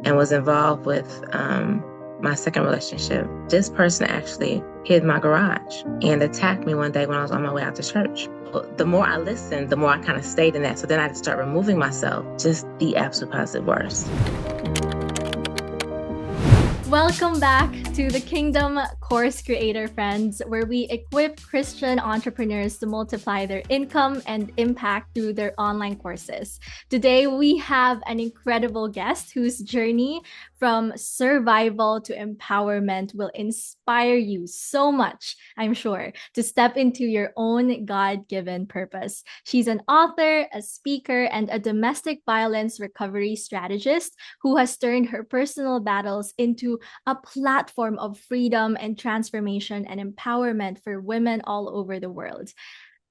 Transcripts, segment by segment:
and was involved with my second relationship. This person actually hid my garage and attacked me one day when I was on my way out to church. The more I listened, the more I kind of stayed in that. So then I had to start removing myself, just the absolute positive worst. Welcome back to the Kingdom Course Creator Friends, where we equip Christian entrepreneurs to multiply their income and impact through their online courses. Today, we have an incredible guest whose journey from survival to empowerment will inspire you so much, I'm sure, to step into your own God-given purpose. She's an author, a speaker, and a domestic violence recovery strategist who has turned her personal battles into a platform of freedom and transformation and empowerment for women all over the world.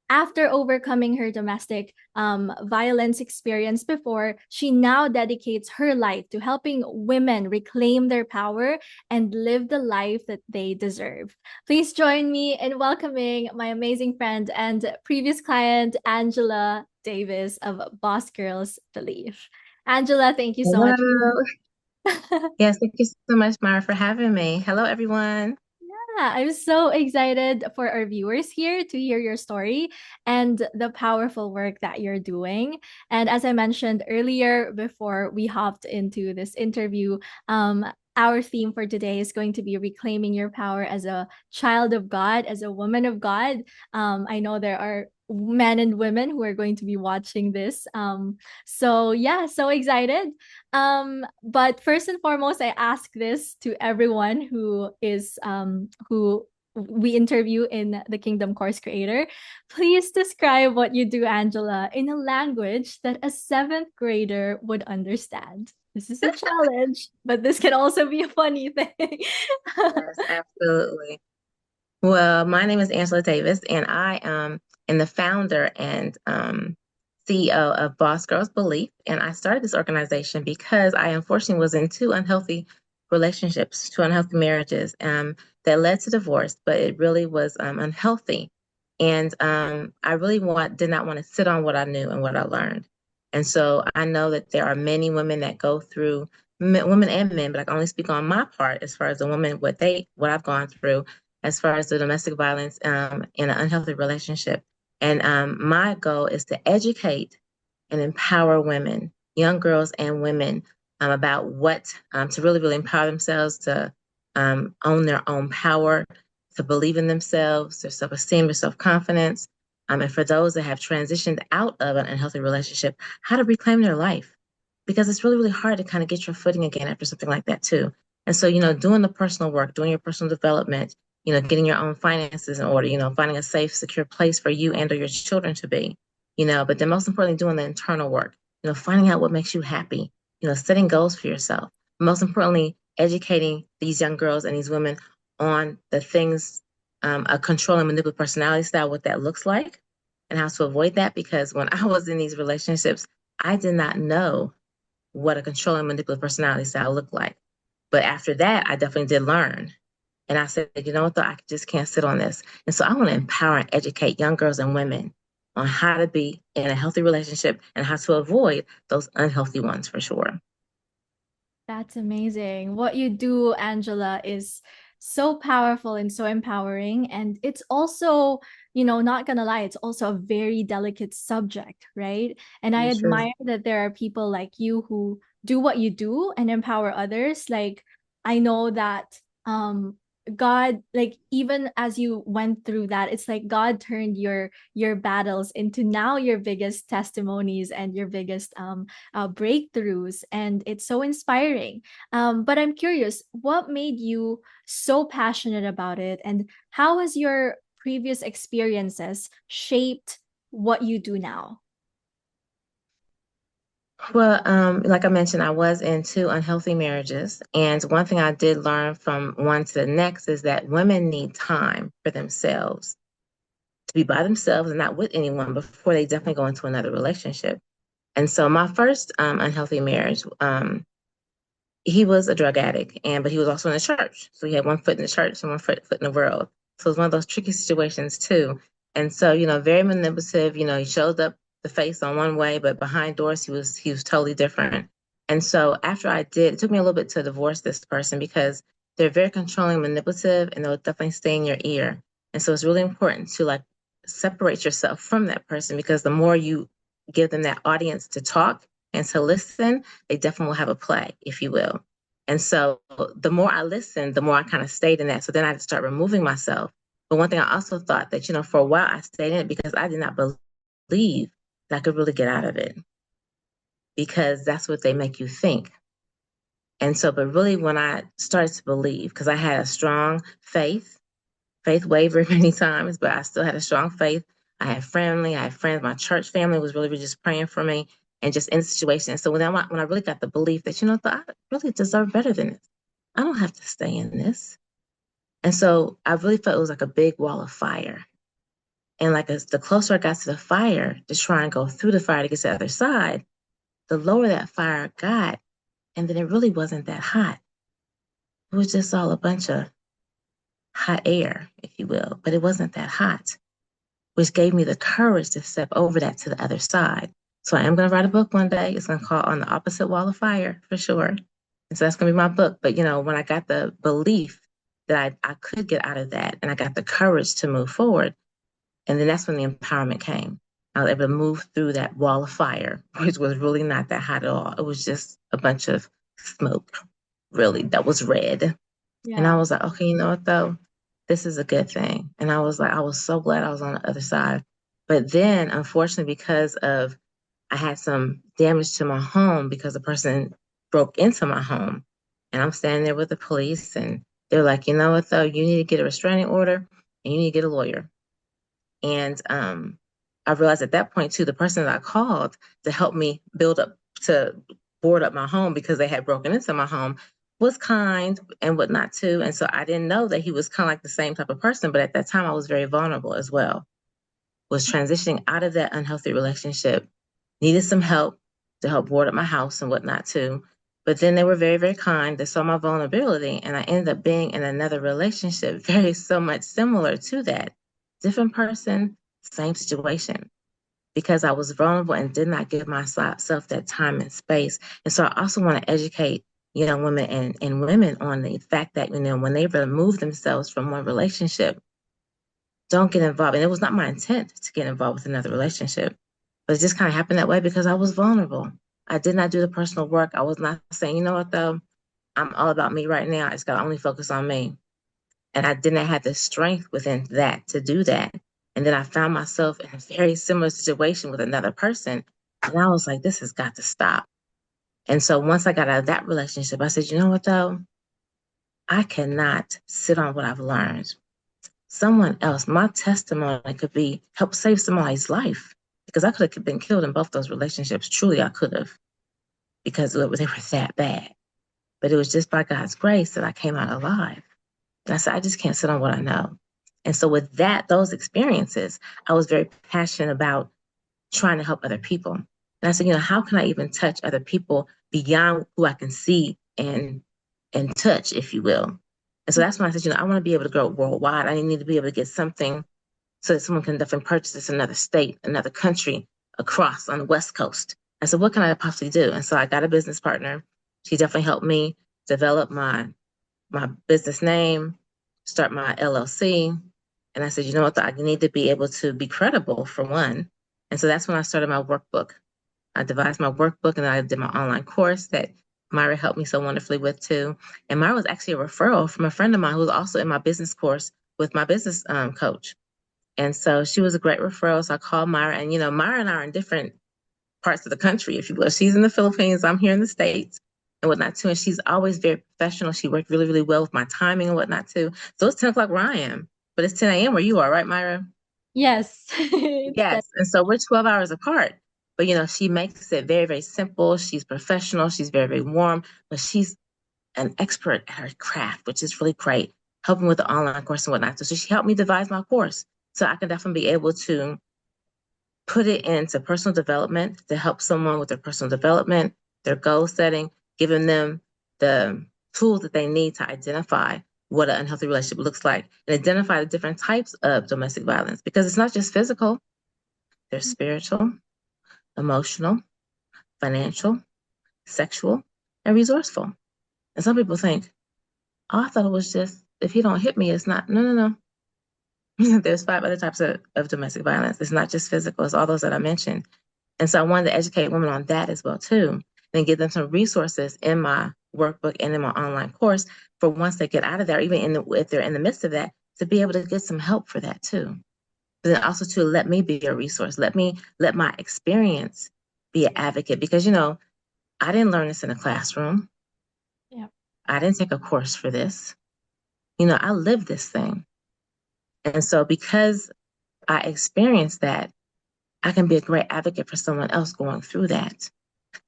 After overcoming her domestic violence experience before, she now dedicates her life to helping women reclaim their power and live the life that they deserve. Please join me in welcoming my amazing friend and previous client, Angela Davis of Boss Girls Believe. Angela, thank you so much. Hello. Yes, thank you so much, Myrra, for having me. Hello, everyone. Yeah, I'm so excited for our viewers here to hear your story and the powerful work that you're doing. And as I mentioned earlier, before we hopped into this interview, our theme for today is going to be reclaiming your power as a child of God, as a woman of God. I know there are men and women who are going to be watching this. So yeah, so excited. But first and foremost, I ask this to everyone who we interview in the Kingdom Course Creator. Please describe what you do, Angela, in a language that a seventh grader would understand. This is a challenge, but this can also be a funny thing. Yes, absolutely. Well, my name is Angela Davis, and I am the founder and CEO of Boss Girls Belief. And I started this organization because I unfortunately was in two unhealthy relationships, two unhealthy marriages that led to divorce, but it really was unhealthy. And I really did not want to sit on what I knew and what I learned. And so I know that there are many women that go through, women and men, but I can only speak on my part as far as the women, what I've gone through as far as the domestic violence in an unhealthy relationship. And my goal is to educate and empower women, young girls and women, about what to really, really empower themselves to own their own power, to believe in themselves, their self-esteem, their self-confidence. And for those that have transitioned out of an unhealthy relationship, how to reclaim their life. Because it's really, really hard to kind of get your footing again after something like that, too. And so, doing the personal work, doing your personal development, getting your own finances in order, finding a safe, secure place for you and or your children to be, but then most importantly, doing the internal work, finding out what makes you happy, setting goals for yourself. Most importantly, educating these young girls and these women on the things, a control and manipulative personality style, what that looks like and how to avoid that. Because when I was in these relationships, I did not know what a control and manipulative personality style looked like. But after that, I definitely did learn. And I said, you know what, though, I just can't sit on this. And so I want to empower and educate young girls and women on how to be in a healthy relationship and how to avoid those unhealthy ones for sure. That's amazing. What you do, Angela, is so powerful and so empowering. And it's also, not gonna lie, it's also a very delicate subject, right? And I For sure. admire that there are people like you who do what you do and empower others. Like, I know that God, like even as you went through that, it's like God turned your battles into now your biggest testimonies and your biggest breakthroughs, and it's so inspiring. But I'm curious, what made you so passionate about it, and how has your previous experiences shaped what you do now? Well, like I mentioned, I was in two unhealthy marriages. And one thing I did learn from one to the next is that women need time for themselves to be by themselves and not with anyone before they definitely go into another relationship. And so my first unhealthy marriage, he was a drug addict, but he was also in the church. So he had one foot in the church and one foot in the world. So it was one of those tricky situations too. And so, very manipulative. He showed up the face on one way, but behind doors he was totally different. And so after I did, it took me a little bit to divorce this person because they're very controlling, manipulative, and they'll definitely stay in your ear. And so it's really important to like separate yourself from that person because the more you give them that audience to talk and to listen, they definitely will have a play, if you will. And so the more I listened, the more I kind of stayed in that. So then I had to start removing myself. But one thing I also thought that, for a while I stayed in it because I did not believe that I could really get out of it because that's what they make you think. And so, but really, when I started to believe, because I had a strong faith wavered many times, but I still had a strong faith. I had friends. My church family was really, really just praying for me and just in the situation. And so when I really got the belief that, I really deserve better than this. I don't have to stay in this. And so I really felt it was like a big wall of fire. And like as the closer I got to the fire to try and go through the fire to get to the other side, the lower that fire got. And then it really wasn't that hot. It was just all a bunch of hot air, if you will, but it wasn't that hot, which gave me the courage to step over that to the other side. So I am going to write a book one day. It's going to call On the Opposite Wall of Fire for sure. And so that's going to be my book. But, when I got the belief that I could get out of that and I got the courage to move forward, and then that's when the empowerment came. I was able to move through that wall of fire, which was really not that hot at all. It was just a bunch of smoke, really, that was red. And I Yeah. was like, okay, you know what though? This is a good thing. And I was like, I was so glad I was on the other side. But then, unfortunately, because of I had some damage to my home because the person broke into my home. And I'm standing there with the police, and they're like, you know what though? You need to get a restraining order and you need to get a lawyer. And I realized at that point too, the person that I called to help me to board up my home because they had broken into my home was kind and whatnot too. And so I didn't know that he was kind of like the same type of person. But at that time, I was very vulnerable as well. Was transitioning out of that unhealthy relationship, needed some help to help board up my house and whatnot too. But then they were very, very kind. They saw my vulnerability, and I ended up being in another relationship, very so much similar to that. Different person, same situation, because I was vulnerable and did not give myself that time and space. And so I also want to educate young women and women on the fact that, when they remove themselves from one relationship, don't get involved. And it was not my intent to get involved with another relationship, but it just kind of happened that way because I was vulnerable. I did not do the personal work. I was not saying, you know what, though, I'm all about me right now. I just got to only focus on me. And I didn't have the strength within that to do that. And then I found myself in a very similar situation with another person. And I was like, this has got to stop. And so once I got out of that relationship, I said, you know what, though? I cannot sit on what I've learned. Someone else, my testimony could be help save somebody's life because I could have been killed in both those relationships. Truly, I could have because they were that bad. But it was just by God's grace that I came out alive. And I said, I just can't sit on what I know. And so with those experiences, I was very passionate about trying to help other people. And I said, how can I even touch other people beyond who I can see and touch, if you will? And so that's when I said, I want to be able to go worldwide. I need to be able to get something so that someone can definitely purchase this in another state, another country, across on the West Coast. I said, what can I possibly do? And so I got a business partner. She definitely helped me develop my business name, start my LLC. And I said, you know what, I need to be able to be credible for one. And so that's when I started my workbook. I devised my workbook and I did my online course that Myrra helped me so wonderfully with too. And Myrra was actually a referral from a friend of mine who was also in my business course with my business coach. And so she was a great referral. So I called Myrra, and Myrra and I are in different parts of the country, if you will. She's in the Philippines, I'm here in the States and whatnot too. And she's always very professional. She worked really, really well with my timing and whatnot too. So it's 10 o'clock where I am, but it's 10 a.m. where you are, right, Myra? Yes. It's Yes. And so we're 12 hours apart. But she makes it very, very simple. She's professional. She's very, very warm, but she's an expert at her craft, which is really great, helping with the online course and whatnot. So she helped me devise my course so I can definitely be able to put it into personal development to help someone with their personal development, their goal setting, giving them the tools that they need to identify what an unhealthy relationship looks like and identify the different types of domestic violence because it's not just physical, there's spiritual, emotional, financial, sexual, and resourceful. And some people think, oh, I thought it was just if he don't hit me, it's not. No, no, no. There's five other types of domestic violence. It's not just physical, it's all those that I mentioned. And so I wanted to educate women on that as well too, and give them some resources in my workbook and in my online course for once they get out of there, even if they're in the midst of that, to be able to get some help for that too. But then also to let me be a resource. Let my experience be an advocate because I didn't learn this in a classroom. Yeah. I didn't take a course for this. I lived this thing. And so because I experienced that, I can be a great advocate for someone else going through that.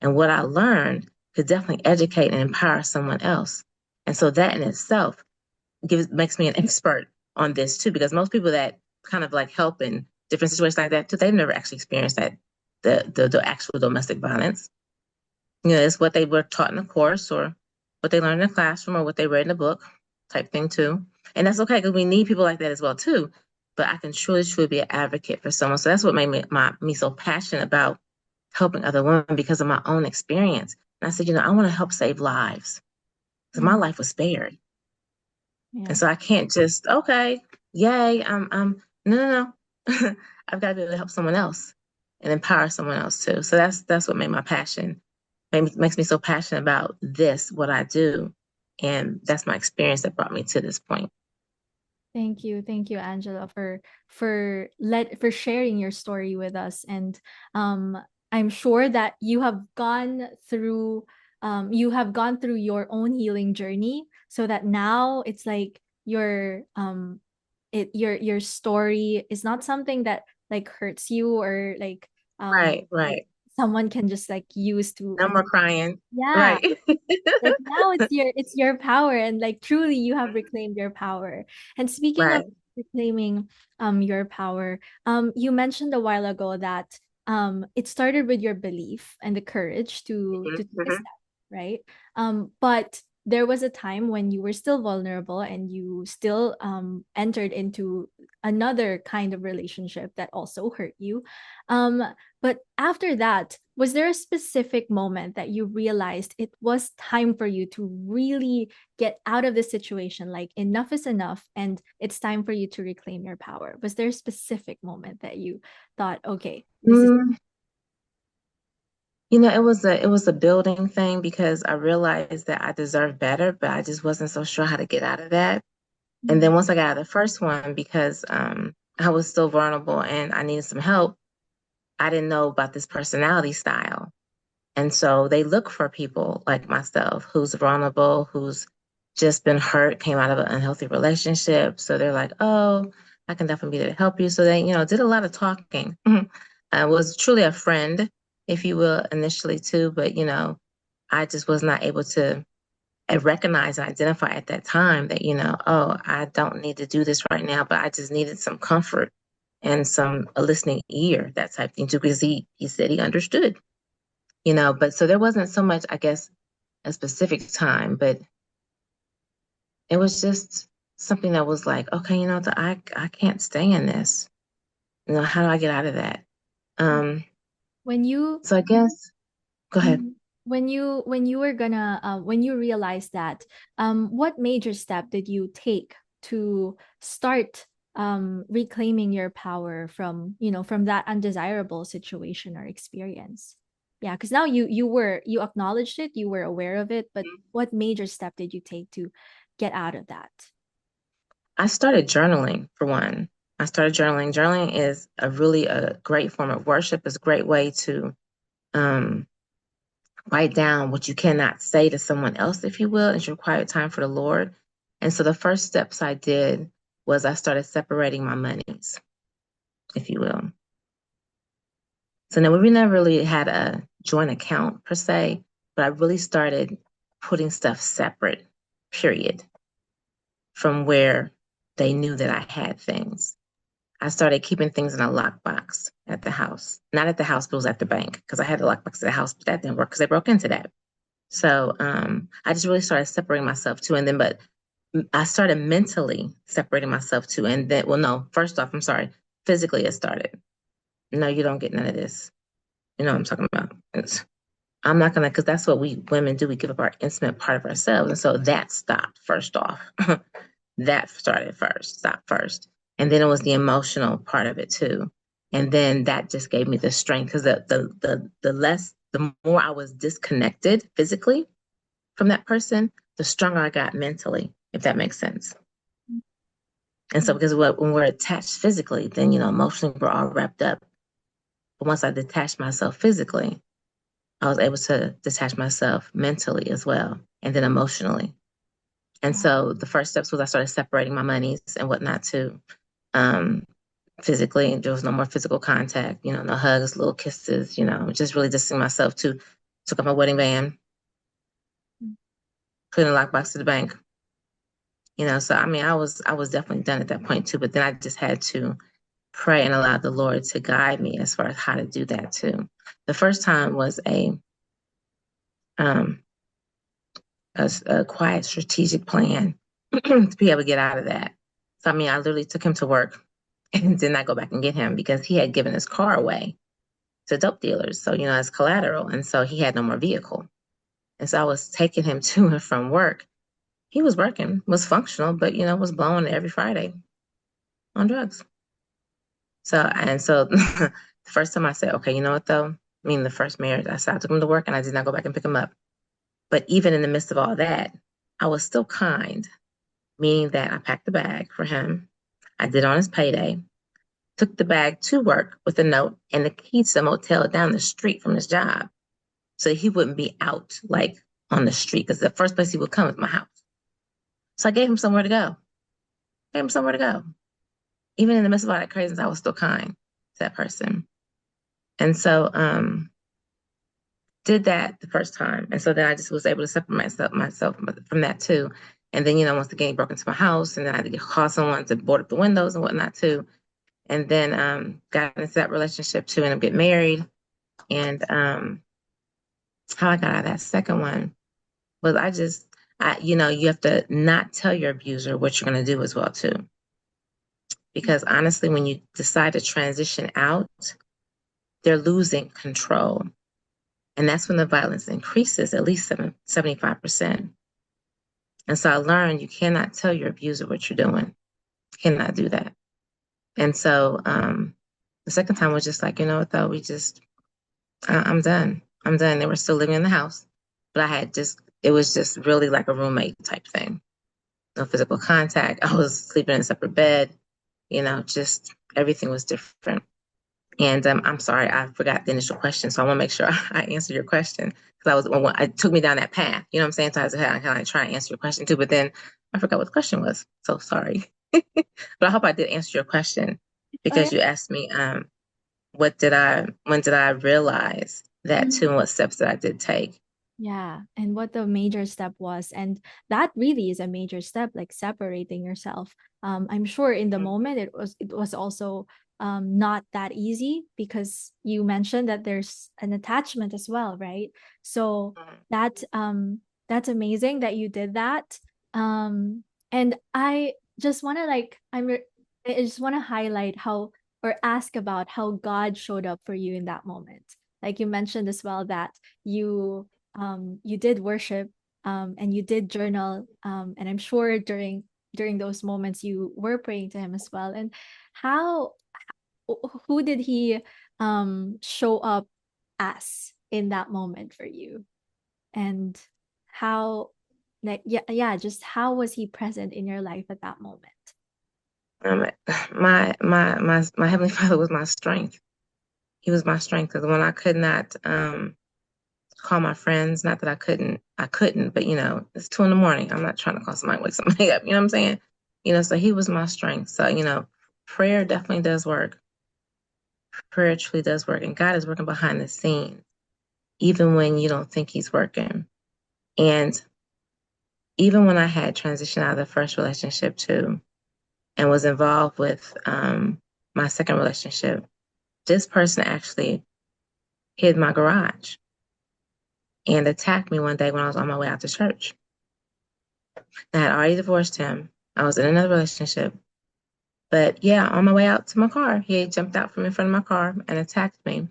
And what I learned could definitely educate and empower someone else. And so that in itself makes me an expert on this too, because most people that kind of like help in different situations like that too, they've never actually experienced that the actual domestic violence. It's what they were taught in a course or what they learned in a classroom or what they read in a book type thing too. And that's okay because we need people like that as well too. But I can truly, truly be an advocate for someone. So that's what made me so passionate about helping other women because of my own experience. And I said, I want to help save lives because my Mm, life was spared. And yeah. so I can't just, okay, yay, no, no, no. I've got to be able to help someone else and empower someone else too. So that's what made my passion, makes me so passionate about this, what I do. And that's my experience that brought me to this point. Thank you, Angela, for sharing your story with us. And um, I'm sure that you have gone through your own healing journey, so that now it's like your story is not something that like hurts you or like Right, right. someone can just like use to No more crying. yeah, Right, like now it's your power, and like truly you have reclaimed your power. And speaking of right. reclaiming your power, you mentioned a while ago that it started with your belief and the courage to take a Hmm. step, right? But there was a time when you were still vulnerable and you still entered into another kind of relationship that also hurt you. um but after that, was there a specific moment that you realized it was time for you to really get out of the situation? Like, enough is enough, and it's time for you to reclaim your power. Was there a specific moment that you thought, okay, this is. Mm, it was a building thing because I realized that I deserved better, but I just wasn't so sure how to get out of that. And Mm, then once I got out of the first one, because I was still vulnerable and I needed some help, I didn't know about this personality style. And so they look for people like myself who's vulnerable, who's just been hurt, came out of an unhealthy relationship. So they're like, oh, I can definitely be there to help you. So they, did a lot of talking. I was truly a friend, if you will, initially too, but I just was not able to recognize and identify at that time that, oh, I don't need to do this right now, but I just needed some comfort and some a listening ear, that type of thing too, because he said he understood, but so there wasn't so much, I guess, a specific time, but it was just something that was like, okay, I can't stay in this. How do I get out of that? yeah. Um, When you so I guess go ahead. Mhm. When you were gonna when you realized that, what major step did you take to start reclaiming your power from, from that undesirable situation or experience? Yeah, because now you acknowledged it, you were aware of it, but what major step did you take to get out of that? I started journaling for one. I started journaling. Journaling is a great form of worship. It's a great way to um, write down what you cannot say to someone else, if you will. It's your quiet time for the Lord. And so the first steps I did was I started separating my monies, if you will. So now we never really had a joint account per se, but I really started putting stuff separate, period, from where they knew that I had things. I started keeping things in a lockbox at the house. Not at the house, but it was at the bank because I had the lockbox at the house, but that didn't work because they broke into that. So I just really started separating myself too. And then, but I started mentally separating myself too. And then, well, no, first off, I'm sorry, physically it started. No, you don't get none of this. You know what I'm talking about. I'm not gonna, because that's what we women do. We give up our intimate part of ourselves. And so that stopped first off. That started first, stopped first. And then it was the emotional part of it too. And then that just gave me the strength because the more I was disconnected physically from that person, the stronger I got mentally, if that makes sense. And so Mm. because when we're attached physically, then emotionally we're all wrapped up. But once I detached myself physically, I was able to detach myself mentally as well, and then emotionally. And Wow. so the first steps was I started separating my monies and whatnot too. Um, physically, there was no more physical contact, no hugs, little kisses, just really distancing myself to took up my wedding band, Mm. put in a lockbox to the bank. So I mean I was definitely done at that point too, but then I just had to pray and allow the Lord to guide me as far as how to do that too. The first time was um a quiet strategic plan to be able to get out of that. So I mean I literally took him to work and did not go back and get him because he had given his car away to dope dealers. So, as collateral. And so he had no more vehicle. And so I was taking him to and from work. He was working, was functional, but, was blowing every Friday on drugs. So the first time I said, okay, you know what though? I mean, the first marriage, I said I took him to work and I did not go back and pick him up. But even in the midst of all that, I was still kind, meaning that I packed the bag for him. I did on his payday, took the bag to work with a note and the key to the motel down the street from his job. So he wouldn't be out like on the street because the first place he would come is my house. So I gave him somewhere to go. Gave him somewhere to go. Even in the midst of all that craziness, I was still kind to that person. And so did that the first time. And so then I just was able to separate myself from that too. And then, once again, he broke into my house and then I had to call someone to board up the windows and whatnot too. And then got into that relationship too and get married. And how I got out of that second one was you have to not tell your abuser what you're going to do as well too. Because honestly, when you decide to transition out, they're losing control. And that's when the violence increases at least 75%. And so I learned you cannot tell your abuser what you're doing. You cannot do that. And so the second time was just like, you know what though, I'm done. I'm done. They were still living in the house, but it was just really like a roommate type thing. No physical contact. I was sleeping in a separate bed, just everything was different. And I'm sorry, I forgot the initial question. So I want to make sure I answer your question because it took me down that path. You know what I'm saying? So I was kind of try and answer your question too, but then I forgot what the question was. So sorry. But I hope I did answer your question Oh yeah. because you asked me, when did I realize that too and what steps that I did take? Yeah, and what the major step was. And that really is a major step, like separating yourself. I'm sure in the moment it was also not that easy because you mentioned that there's an attachment as well, right? So Mhm. that that's amazing that you did that. And I just want to I just want to highlight how or ask about how God showed up for you in that moment. Like you mentioned as well that you did worship and you did journal and I'm sure during those moments you were praying to him as well. And how who did he show up as in that moment for you? And how like yeah, just how was he present in your life at that moment? Um, my heavenly Father was my strength. He was my strength because when I could not call my friends, not that I couldn't, but it's 2 in the morning. I'm not trying to call somebody, wake somebody up. You know what I'm saying? So he was my strength. So prayer definitely does work. Prayer truly does work, and God is working behind the scenes, even when you don't think He's working. And even when I had transitioned out of the first relationship too, and was involved with my second relationship, this person actually hid my garage and attacked me one day when I was on my way out to church. I had already divorced him. I was in another relationship. But yeah, on my way out to my car, he jumped out from in front of my car and attacked me,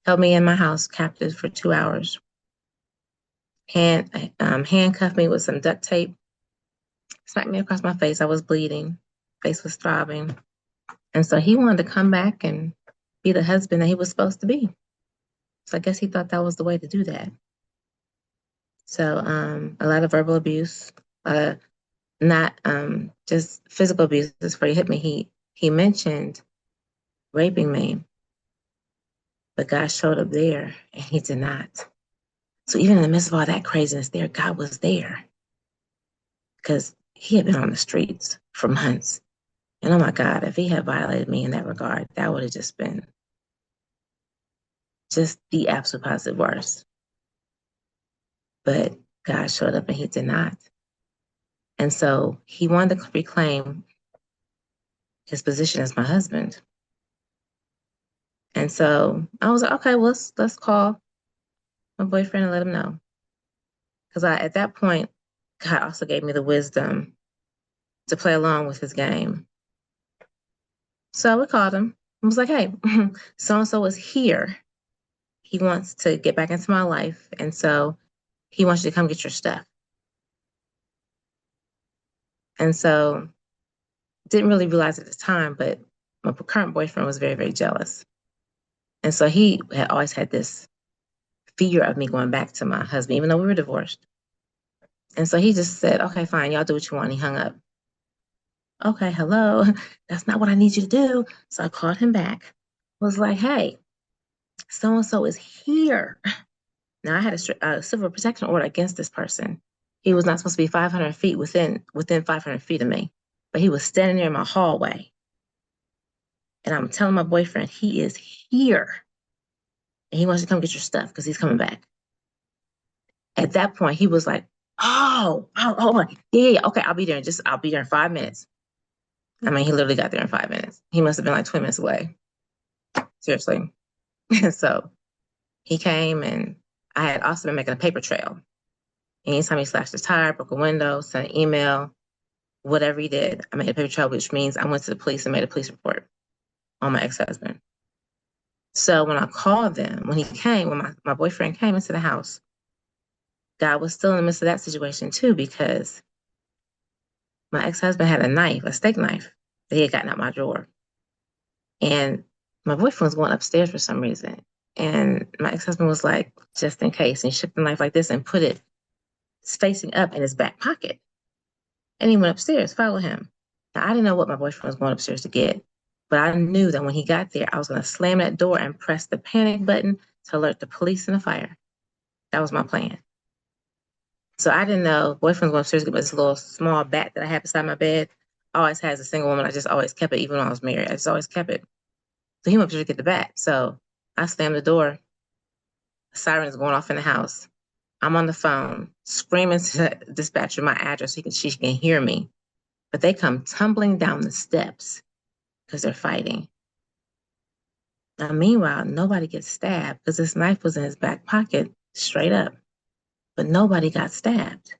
held me in my house captive for 2 hours. handcuffed me with some duct tape, smacked me across my face. I was bleeding, face was throbbing. And so he wanted to come back and be the husband that he was supposed to be. So I guess he thought that was the way to do that. So a lot of verbal abuse, not just physical abuse. Before he hit me, he mentioned raping me, but God showed up there and he did not. So even in the midst of all that craziness there, God was there because he had been on the streets for months. And oh my God, if he had violated me in that regard, that would have just been just the absolute positive worst. But God showed up and he did not. And so he wanted to reclaim his position as my husband. And so I was like, okay, well, let's call my boyfriend and let him know. Because at that point, God also gave me the wisdom to play along with his game. So we called him. I was like, hey, so and so is here. He wants to get back into my life. And so he wants you to come get your stuff. And so didn't really realize at the time, but my current boyfriend was very, very jealous. And so he had always had this fear of me going back to my husband, even though we were divorced. And so he just said, okay, fine, y'all do what you want. He hung up. Okay, hello. That's not what I need you to do. So I called him back. Was like, hey, so and so is here. Now I had a civil protection order against this person. He was not supposed to be 500 feet within 500 feet of me, but he was standing there in my hallway. And I'm telling my boyfriend he is here, and he wants to come get your stuff because he's coming back. At that point, he was like, oh, yeah, okay, I'll be there in 5 minutes. I mean, he literally got there in 5 minutes. He must have been like 20 minutes away. Seriously. So he came, and I had also been making a paper trail. Anytime he slashed his tire, broke a window, sent an email, whatever he did, I made a paper trail, which means I went to the police and made a police report on my ex-husband. So when I called them, when my boyfriend came into the house, God was still in the midst of that situation too, because my ex-husband had a knife, a steak knife, that he had gotten out my drawer. And my boyfriend was going upstairs for some reason. And my ex-husband was like, just in case, and he shook the knife like this and put it facing up in his back pocket. And he went upstairs, followed him. Now, I didn't know what my boyfriend was going upstairs to get, but I knew that when he got there, I was going to slam that door and press the panic button to alert the police and the fire. That was my plan. So I didn't know boyfriend was going upstairs to get this little small bat that I had beside my bed. I always had as a single woman. I just always kept it, even when I was married. I just always kept it. So he went upstairs to get the bat. So I slammed the door. The siren is going off in the house. I'm on the phone screaming to the dispatcher my address so she can hear me. But they come tumbling down the steps because they're fighting. Now, meanwhile, nobody gets stabbed because this knife was in his back pocket straight up. But nobody got stabbed.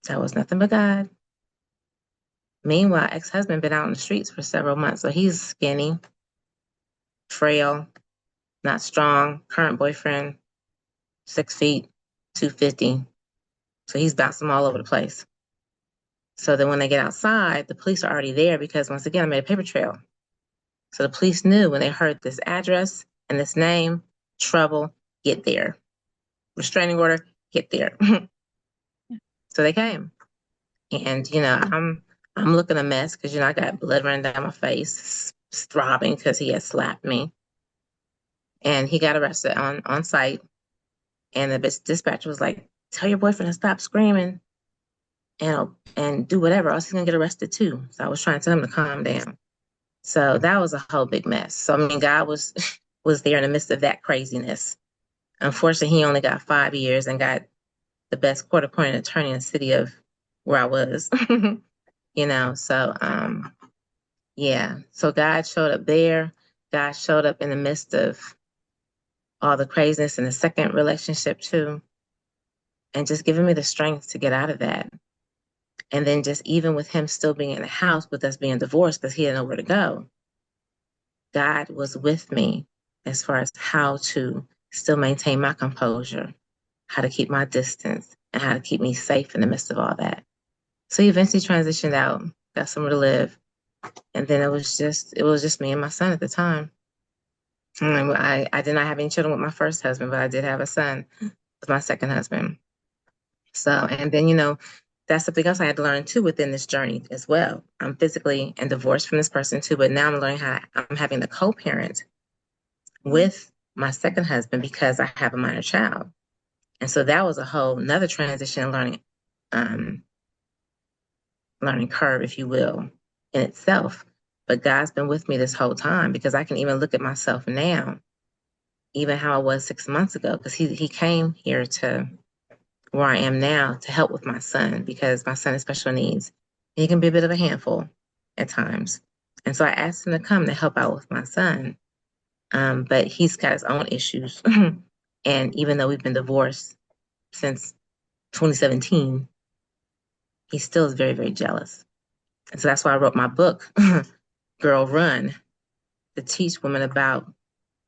That was nothing but God. Meanwhile, ex-husband been out on the streets for several months, so he's skinny, frail, not strong. Current boyfriend, 6 feet, 250. So he's bouncing all over the place. So then when they get outside, the police are already there because once again, I made a paper trail. So the police knew when they heard this address and this name, trouble, get there. Restraining order, get there. So they came. And, I'm looking a mess because, I got blood running down my face, throbbing because he had slapped me. And he got arrested on site. And the dispatcher was like, tell your boyfriend to stop screaming and do whatever, else he's going to get arrested too. So I was trying to tell him to calm down. So that was a whole big mess. So, I mean, God was there in the midst of that craziness. Unfortunately, he only got 5 years and got the best court-appointed attorney in the city of where I was. So yeah. So God showed up there. God showed up in the midst of all the craziness in the second relationship too, and just giving me the strength to get out of that. And then just even with him still being in the house with us being divorced because he didn't know where to go, God was with me as far as how to still maintain my composure, how to keep my distance, and how to keep me safe in the midst of all that. So he eventually transitioned out, got somewhere to live, and then it was just me and my son at the time. And I did not have any children with my first husband, but I did have a son with my second husband. So, and then, that's something else I had to learn too within this journey as well. I'm physically and divorced from this person too, but now I'm learning how I'm having to co-parent with my second husband because I have a minor child. And so that was a whole another transition and um, learning curve, if you will, in itself. But God's been with me this whole time because I can even look at myself now, even how I was 6 months ago, because he came here to where I am now to help with my son because my son has special needs. He can be a bit of a handful at times. And so I asked him to come to help out with my son. But he's got his own issues. And even though we've been divorced since 2017, he still is very, very jealous. And so that's why I wrote my book, Girl Run, to teach women about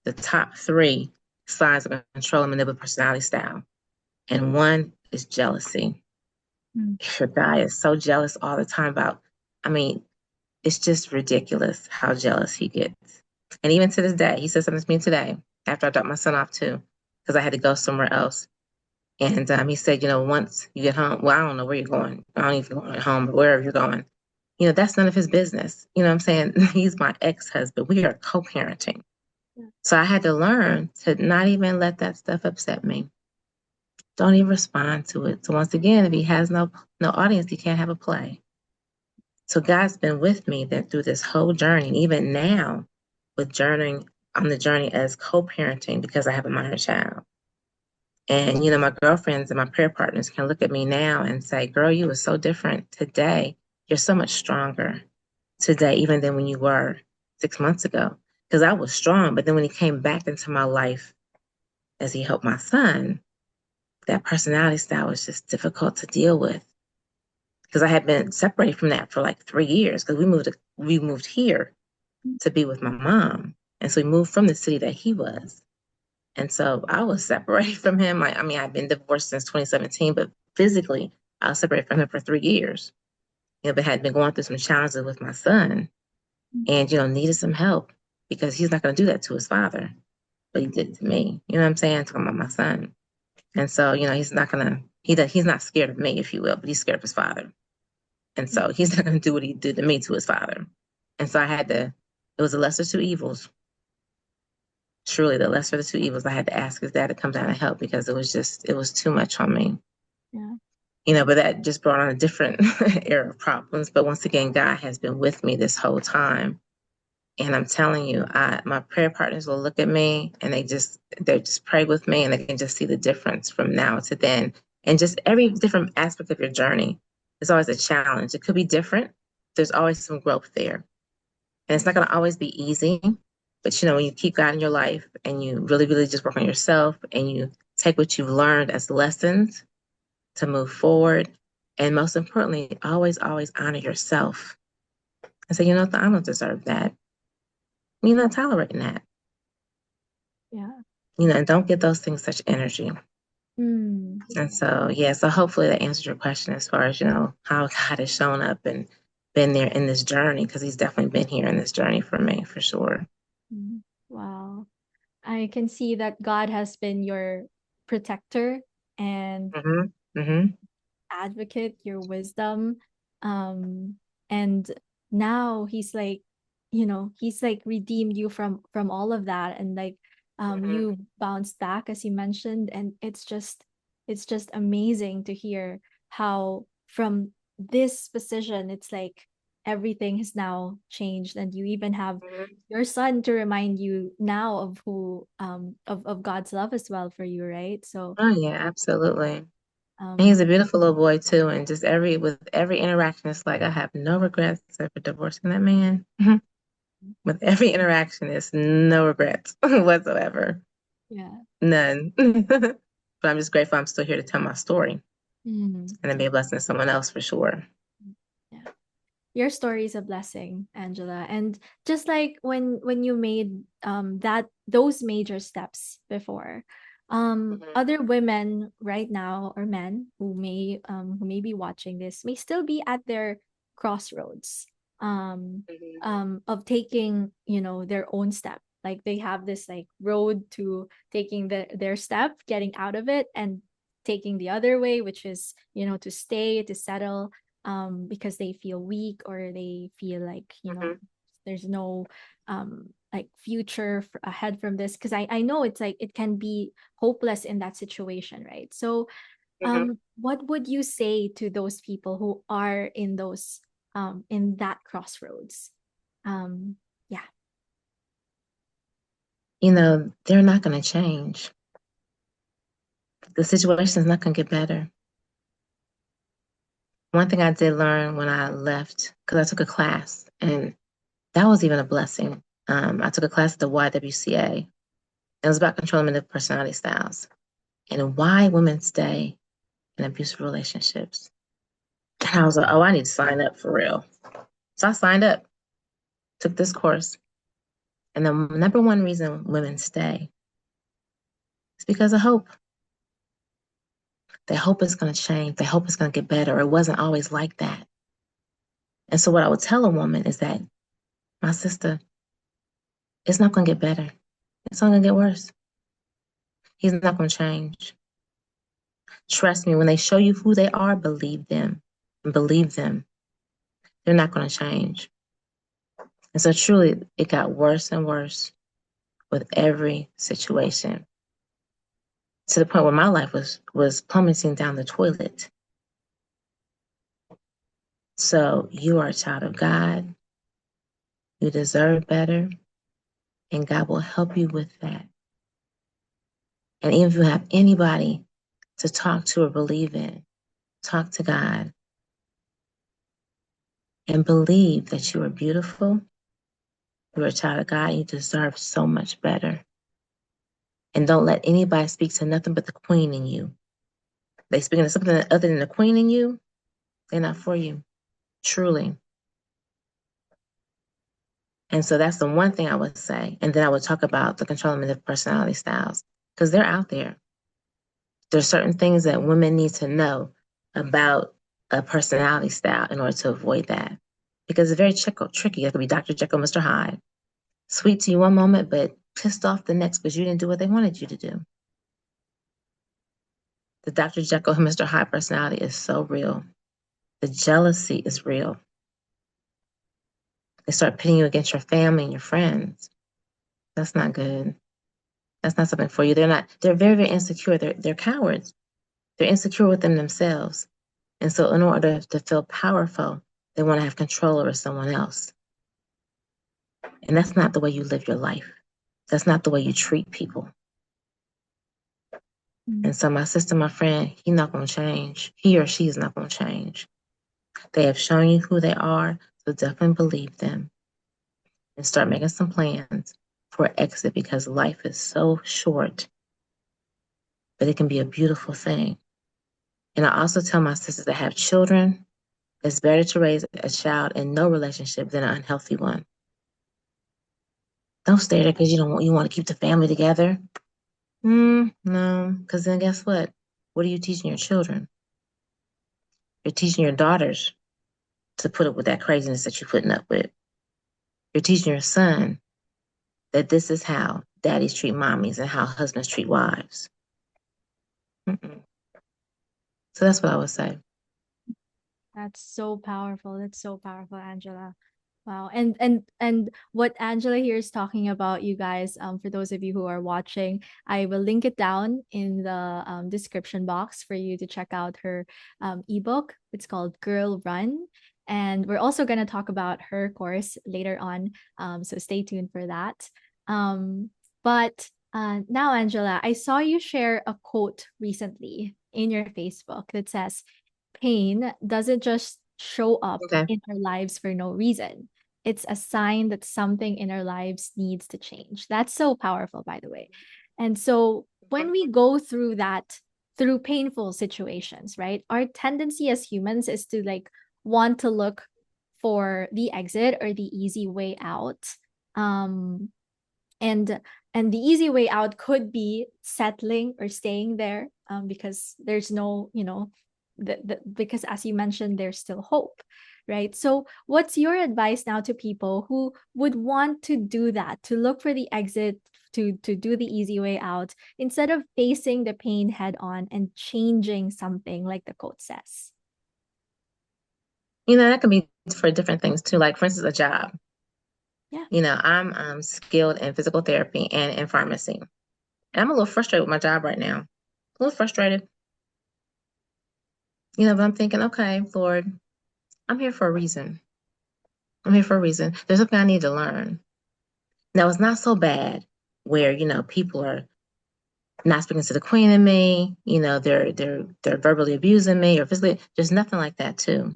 the top three signs of control and manipulative personality style. And one is jealousy. Mm. Your guy is so jealous all the time I mean, it's just ridiculous how jealous he gets. And even to this day, he said something to me today after I dropped my son off too, because I had to go somewhere else. And he said, once you get home, well, I don't know where you're going. I don't even know home, but wherever you're going, that's none of his business. You know what I'm saying? He's my ex-husband. We are co-parenting. Yeah. So I had to learn to not even let that stuff upset me. Don't even respond to it. So once again, if he has no audience, he can't have a play. So God's been with me then through this whole journey, and even now with journeying on the journey as co-parenting because I have a minor child. And my girlfriends and my prayer partners can look at me now and say, "Girl, you were so different today. You're so much stronger today, even than when you were 6 months ago." Because I was strong, but then when he came back into my life as he helped my son, that personality style was just difficult to deal with because I had been separated from that for like 3 years because we moved here to be with my mom. And so we moved from the city that he was. And so I was separated from him. I've been divorced since 2017, but physically I was separated from him for 3 years. But had been going through some challenges with my son and, needed some help because he's not going to do that to his father, but he did it to me. You know what I'm saying? Talking about my son. And so, he's not going to, he's not scared of me, if you will, but he's scared of his father. And so he's not going to do what he did to me to his father. And so it was the lesser two evils. Truly, the lesser of the two evils. I had to ask his dad to come down and help because it was too much on me. Yeah. But that just brought on a different era of problems. But once again, God has been with me this whole time. And I'm telling you, my prayer partners will look at me and they just pray with me and they can just see the difference from now to then. And just every different aspect of your journey is always a challenge. It could be different. There's always some growth there. And it's not going to always be easy. But when you keep God in your life and you really, really just work on yourself and you take what you've learned as lessons to move forward. And most importantly, always, always honor yourself and say, I don't deserve that. You're not tolerating that. Yeah. And don't give those things such energy. Mm. And so, yeah, so hopefully that answers your question as far as, how God has shown up and been there in this journey, because he's definitely been here in this journey for me, for sure. Mm. Wow. I can see that God has been your protector and Mm-hmm. Mm-hmm. advocate, your wisdom. Um, and now he's like redeemed you from all of that, and like Mm-hmm. you bounced back as you mentioned, and it's just amazing to hear how from this position it's like everything has now changed, and you even have Mm-hmm. your son to remind you now of of God's love as well for you, right? So Oh, yeah, absolutely. And he's um a beautiful little boy too. And just with every interaction, it's like I have no regrets except for divorcing that man. With every interaction, it's no regrets whatsoever. yeah. None. But I'm just grateful I'm still here to tell my story Mm. and then be a blessing to someone else for sure. Yeah. Your story is a blessing, Angela. And just like when you made that those major steps before, Mhm, other women right now or men who may be watching this may still be at their crossroads um mhm, of taking, you know, their own step. Like they have this like road to taking their step, getting out of it, and taking the other way, which is, you know, to stay, to settle, because they feel weak or they feel like, you know, mhm, there's no like future ahead from this, because I know it's like it can be hopeless in that situation, right? So mhm. what would you say to those people who are in those in that crossroads? um yeah. They're not going to change. The situation is not going to get better. One thing I did learn when I left, because I took a class, and that was even a blessing. I took a class at the YWCA. It was about controlling manipulative personality styles and why women stay in abusive relationships. And I was like, oh, I need to sign up for real. So I signed up, took this course. And the number one reason women stay is because of hope. They hope it's going to change. They hope it's going to get better. It wasn't always like that. And so what I would tell a woman is that, my sister, it's not going to get better. It's only going to get worse. He's not going to change. Trust me, when they show you who they are, believe them and believe them. They're not going to change. And so truly, it got worse and worse with every situation to the point where my life was plummeting down the toilet. So you are a child of God. You deserve better, and God will help you with that. And even if you have anybody to talk to or believe in, talk to God and believe that you are beautiful. You're a child of God. And you deserve so much better. And don't let anybody speak to nothing but the queen in you. They speaking to something other than the queen in you, they're not for you, truly. And so that's the one thing I would say. And then I would talk about the controlling of personality styles because they're out there. There's certain things that women need to know about a personality style in order to avoid that. Because it's very tricky. It could be Dr. Jekyll, Mr. Hyde. Sweet to you one moment, but pissed off the next because you didn't do what they wanted you to do. The Dr. Jekyll and Mr. Hyde personality is so real. The jealousy is real. They start pitting you against your family and your friends. That's not good. That's not something for you. They're very, very insecure. They're cowards. They're insecure within themselves. And so in order to feel powerful, they want to have control over someone else. And that's not the way you live your life. That's not the way you treat people. Mm. And so my sister, my friend, he's not going to change. He or she is not going to change. They have shown you who they are, so definitely believe them and start making some plans for exit because life is so short, but it can be a beautiful thing. And I also tell my sisters that have children, it's better to raise a child in no relationship than an unhealthy one. Don't stay there because you want to keep the family together. No, because then guess what? What are you teaching your children? You're teaching your daughters to put up with that craziness that you're putting up with. You're teaching your son that this is how daddies treat mommies and how husbands treat wives. Mm-mm. So that's what I would say. That's so powerful. That's so powerful, Angela. Wow. And what Angela here is talking about, you guys, for those of you who are watching, I will link it down in the description box for you to check out her ebook. It's called Girl Run. And we're also going to talk about her course later on. So stay tuned for that. But now, Angela, I saw you share a quote recently in your Facebook that says, pain doesn't just show up Okay. in our lives for no reason. It's a sign that something in our lives needs to change. That's so powerful, by the way. And so when we go through that, through painful situations, right? Our tendency as humans is to like want to look for the exit or the easy way out. Um, and and the easy way out could be settling or staying there, because there's no, because as you mentioned, there's still hope, right? So what's your advice now to people who would want to do that, to look for the exit, to do the easy way out instead of facing the pain head on and changing something like the quote says? That can be for different things too. Like, for instance, a job. Yeah. I'm skilled in physical therapy and in pharmacy. And I'm a little frustrated with my job right now. A little frustrated. But I'm thinking, okay, Lord, I'm here for a reason. I'm here for a reason. There's something I need to learn. Now, it's not so bad where, people are not speaking to the queen in me, they're verbally abusing me or physically. There's nothing like that too.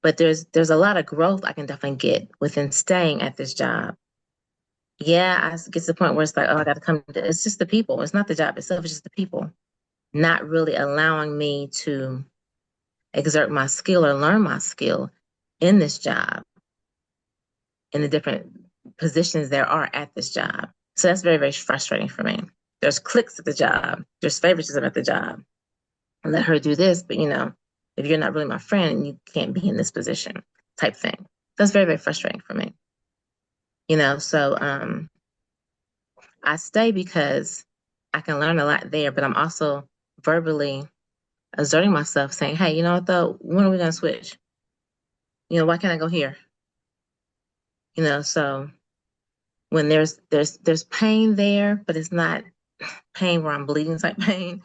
But there's a lot of growth I can definitely get within staying at this job. Yeah, I get to the point where it's like, oh, I got to come. It's just the people. It's not the job itself. It's just the people not really allowing me to exert my skill or learn my skill in this job, in the different positions there are at this job. So that's very, very frustrating for me. There's cliques at the job. There's favoritism at the job. I let her do this, but if you're not really my friend, you can't be in this position type thing. That's very, very frustrating for me. So I stay because I can learn a lot there, but I'm also verbally asserting myself, saying, hey, you know what though? When are we gonna switch? Why can't I go here? So when there's pain there, but it's not pain where I'm bleeding type pain,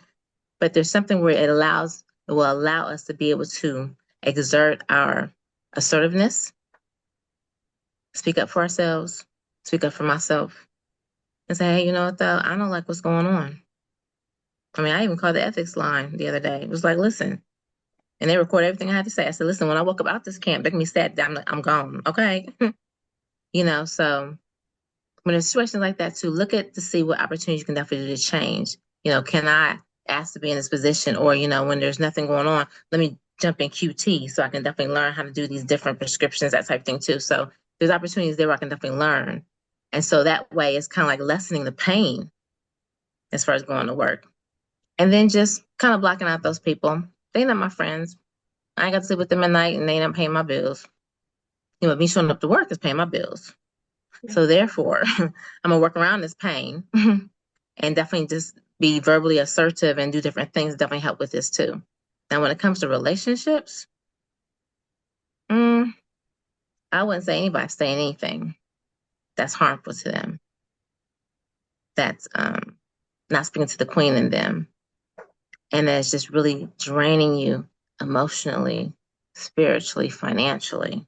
but there's something where it will allow us to be able to exert our assertiveness, speak up for ourselves, speak up for myself, and say, hey, you know what though? I don't like what's going on. I mean, I even called the ethics line the other day. It was like, listen, and they record everything I had to say. I said, listen, when I woke up out this camp, make me sad, I'm gone. Okay. So when there's situations like that too, look at to see what opportunities you can definitely do to change. Can I ask to be in this position? Or, when there's nothing going on, let me jump in QT so I can definitely learn how to do these different prescriptions, that type of thing too. So there's opportunities there where I can definitely learn. And so that way it's kind of like lessening the pain as far as going to work. And then just kind of blocking out those people. They're not my friends. I ain't got to sit with them at night and they ain't paying my bills. Me showing up to work is paying my bills. Yeah. So therefore, I'm gonna work around this pain and definitely just be verbally assertive and do different things. Definitely help with this too. Now, when it comes to relationships, I wouldn't say anybody say anything that's harmful to them. That's not speaking to the queen in them, and that's just really draining you emotionally, spiritually, financially.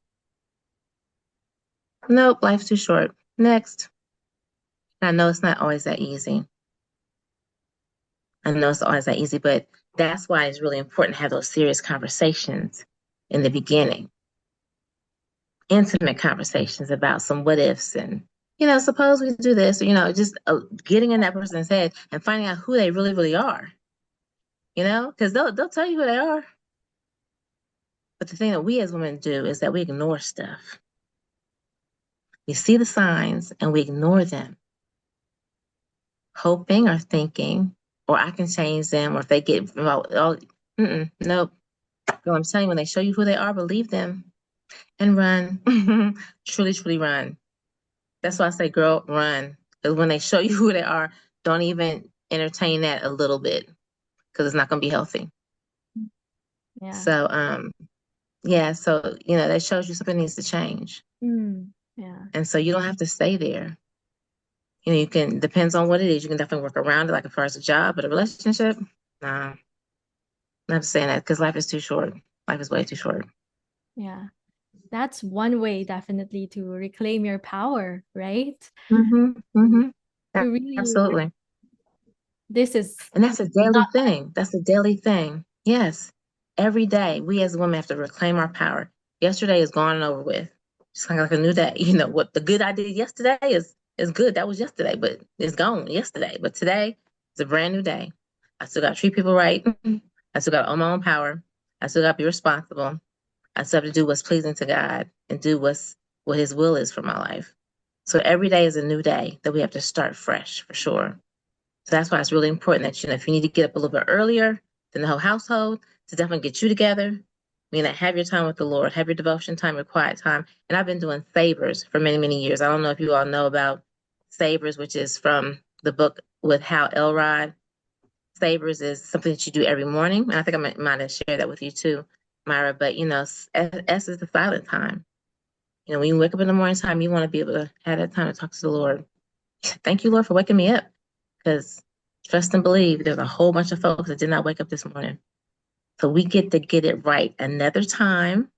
Nope, life's too short. Next. I know it's not always that easy. I know it's always that easy, but that's why it's really important to have those serious conversations in the beginning, intimate conversations about some what ifs and, suppose we do this, just getting in that person's head and finding out who they really, really are, because they'll tell you who they are. But the thing that we as women do is that we ignore stuff. We see the signs and we ignore them, hoping or thinking, or I can change them, or if they get involved, nope. Girl, I'm telling you, when they show you who they are, believe them and run. Truly, truly run. That's why I say, girl, run. Because when they show you who they are, don't even entertain that a little bit because it's not going to be healthy. Yeah. So, yeah, so, that shows you something needs to change. Yeah. And so you don't have to stay there. You can, depends on what it is, you can definitely work around it, like as far as a job, but a relationship, nah, not saying that because life is too short. Life is way too short. Yeah. That's one way definitely to reclaim your power, right? Mm-hmm, mm-hmm. To really, Absolutely. this is And that's a daily not thing. That's a daily thing. Yes. Every day, we as women have to reclaim our power. Yesterday is gone and over with. It's kind of like a new day. What the good I did yesterday is good. That was yesterday, but it's gone yesterday. But today is a brand new day. I still got to treat people right. I still got to own my own power. I still got to be responsible. I still have to do what's pleasing to God and do what His will is for my life. So every day is a new day that we have to start fresh for sure. So that's why it's really important that, if you need to get up a little bit earlier than the whole household to definitely get you together, have your time with the Lord, have your devotion time, your quiet time. And I've been doing savers for many, many years. I don't know if you all know about savers, which is from the book with Hal Elrod. Savers is something that you do every morning. And I think I might have shared that with you too, Myra. But, S is the silent time. When you wake up in the morning time, you want to be able to have that time to talk to the Lord. Thank you, Lord, for waking me up. Because trust and believe, there's a whole bunch of folks that did not wake up this morning. So we get to get it right another time.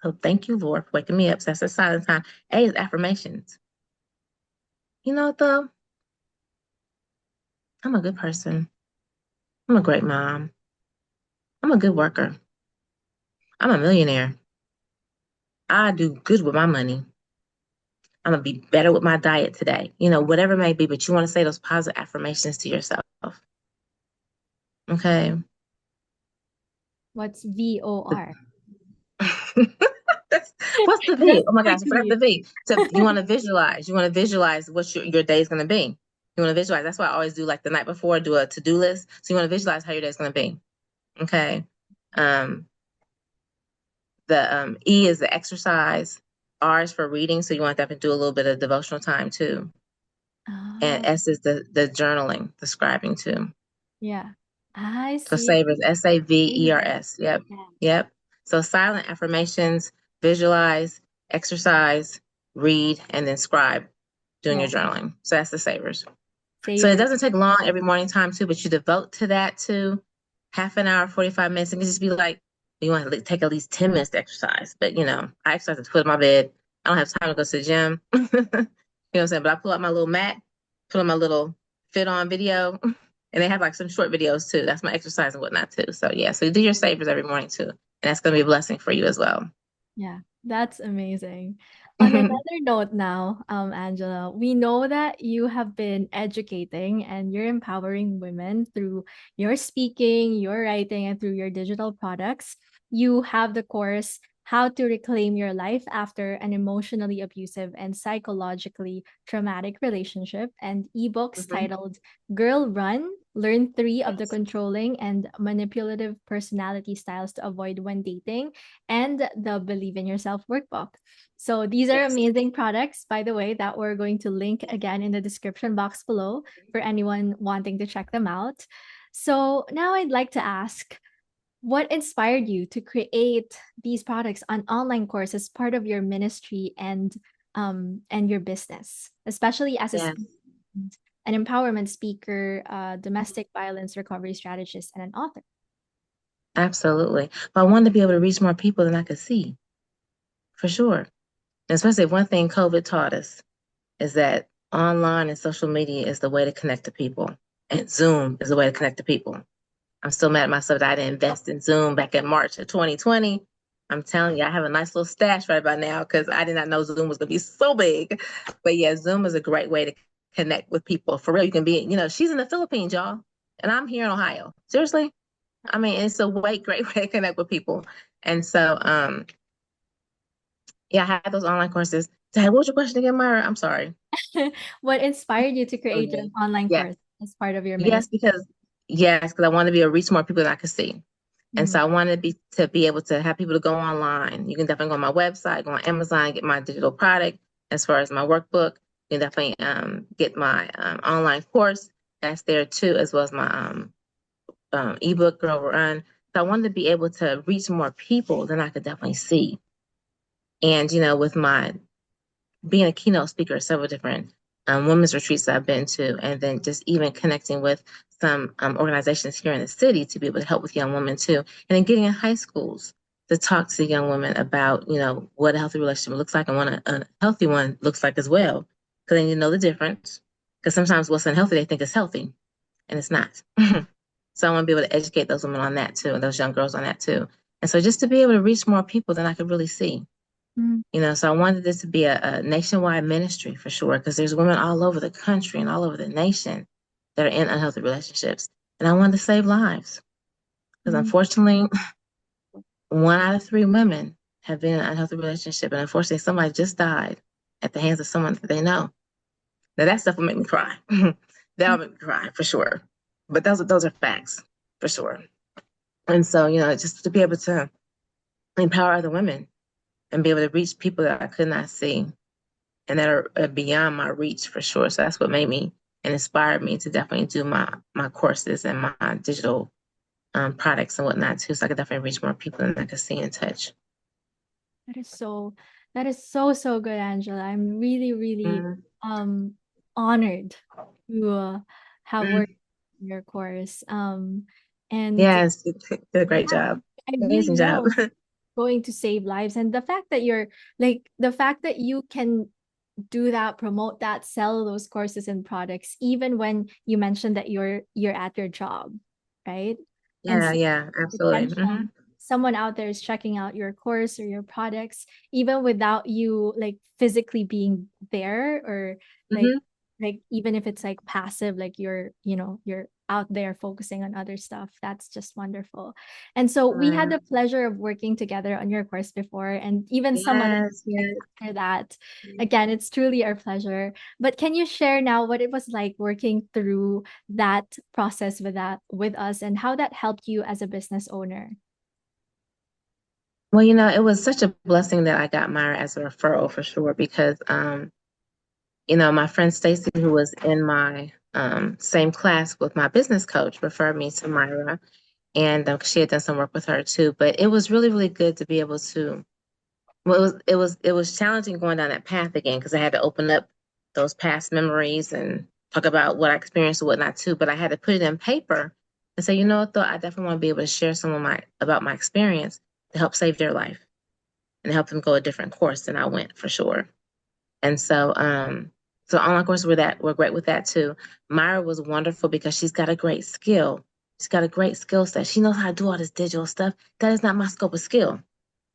So thank you, Lord, for waking me up. So that's the silent time. A is affirmations. You know what, though? I'm a good person. I'm a great mom. I'm a good worker. I'm a millionaire. I do good with my money. I'm going to be better with my diet today. Whatever it may be, but you want to say those positive affirmations to yourself. Okay. What's VOR? What's the V? Just Oh my gosh, I forgot quickly. the V. So you want to visualize. You want to visualize what your day is going to be. You want to visualize. That's why I always do like the night before, do a to-do list. So you want to visualize how your day is going to be. Okay. Um, the E is the exercise. R is for reading. So you want to have to do a little bit of devotional time too. And Oh, S is the journaling, the scribing too. yeah. I So see. savers, Favorite. SAVERS. Yep. Yeah. Yep. So silent affirmations, visualize, exercise, read, and then scribe doing your Yeah. journaling. So that's the savers. So it Savor. doesn't take long every morning time too, but you devote to that too, half an hour, 45 minutes. It can just be like, you want to take at least 10 minutes to exercise. But I exercise at the foot of my bed. I don't have time to go to the gym. You know what I'm saying? But I pull out my little mat, put on my little fit on video, and they have like some short videos too. That's my exercise and whatnot too. So yeah, so you do your savers every morning too. And that's going to be a blessing for you as well. Yeah, that's amazing. On another note now, Angela, we know that you have been educating and you're empowering women through your speaking, your writing, and through your digital products. You have the course How to Reclaim Your Life After an Emotionally Abusive and Psychologically Traumatic Relationship, and ebooks Mhm. titled Girl Run. Learn three of the Yes. controlling and manipulative personality styles to avoid when dating, and the Believe in Yourself workbook. So these are Yes. amazing products, by the way, that we're going to link again in the description box below for anyone wanting to check them out. So now I'd like to ask, what inspired you to create these products on online course as part of your ministry and your business, especially as a Yes. an empowerment speaker, domestic violence recovery strategist, and an author? Absolutely. But I wanted to be able to reach more people than I could see, for sure. Especially one thing COVID taught us is that online and social media is the way to connect to people, and Zoom is the way to connect to people. I'm still mad at myself that I didn't invest in Zoom back in March of 2020. I'm telling you, I have a nice little stash right by now because I did not know Zoom was going to be so big. But yeah, Zoom is a great way to connect with people. For real, you can be, she's in the Philippines, y'all, and I'm here in Ohio. Seriously, I mean, it's a great way to connect with people. And so, yeah, I had those online courses. Dad, what was your question again, Myra? I'm sorry. What inspired you to create an Okay. online Yes, course as part of your yes, ministry? because I want to be able to reach more people than I could see. And so Mm, I wanted to be able to have people to go online. You can definitely go on my website, go on Amazon, get my digital product. As far as my workbook, you can definitely get my online course. That's there too, as well as my Ebook Girl Run. So I wanted to be able to reach more people than I could definitely see. And with my being a keynote speaker at several different women's retreats that I've been to, and then just even connecting with some organizations here in the city to be able to help with young women too, and then getting in high schools to talk to young women about what a healthy relationship looks like and what a healthy one looks like as well, because then you know the difference. Because sometimes what's unhealthy they think is healthy, and it's not. So I want to be able to educate those women on that too, and those young girls on that too. And so just to be able to reach more people than I could really see. mm, So I wanted this to be a nationwide ministry for sure, because there's women all over the country and all over the nation that are in unhealthy relationships. And I wanted to save lives. Because mm, unfortunately, 1 out of 3 women have been in an unhealthy relationship, and unfortunately, somebody just died at the hands of someone that they know. Now that stuff will make me cry. That'll make me cry for sure. But those are facts for sure. And so, just to be able to empower other women and be able to reach people that I could not see and that are beyond my reach for sure. So that's what made me and inspired me to definitely do my courses and my digital products and whatnot too. So I could definitely reach more people than I could see and touch. That is so that is so so good, Angela. I'm really really Mm, um honored to have worked mm. in your course. And Yes, you did a great yeah, job. I really Amazing job. know it's going to save lives. And the fact that you're like the fact that you can do that, promote that, sell those courses and products, even when you mentioned that you're at your job, right? And Yeah, yeah, absolutely. potential someone out there is checking out your course or your products even without you like physically being there, or like Hmm. even if it's like passive, like you're out there focusing on other stuff. That's just wonderful. And so we had Right. the pleasure of working together on your course before, and even some other Yes, yes. after that. Again, it's truly our pleasure. But can you share now what it was like working through that process with us, and how that helped you as a business owner? Well, it was such a blessing that I got Myra as a referral for sure because my friend Stacy, who was in my same class with my business coach, referred me to Myra, and she had done some work with her too. But it was really, really good to be able to. Well, it was challenging going down that path again because I had to open up those past memories and talk about what I experienced and whatnot too. But I had to put it in paper and say, you know what, though, I definitely want to be able to share some of my about my experience to help save their life and help them go a different course than I went for sure. And so online courses were great with that too. Myra was wonderful because she's got a great skill. She's got a great skill set. She knows how to do all this digital stuff. That is not my scope of skill.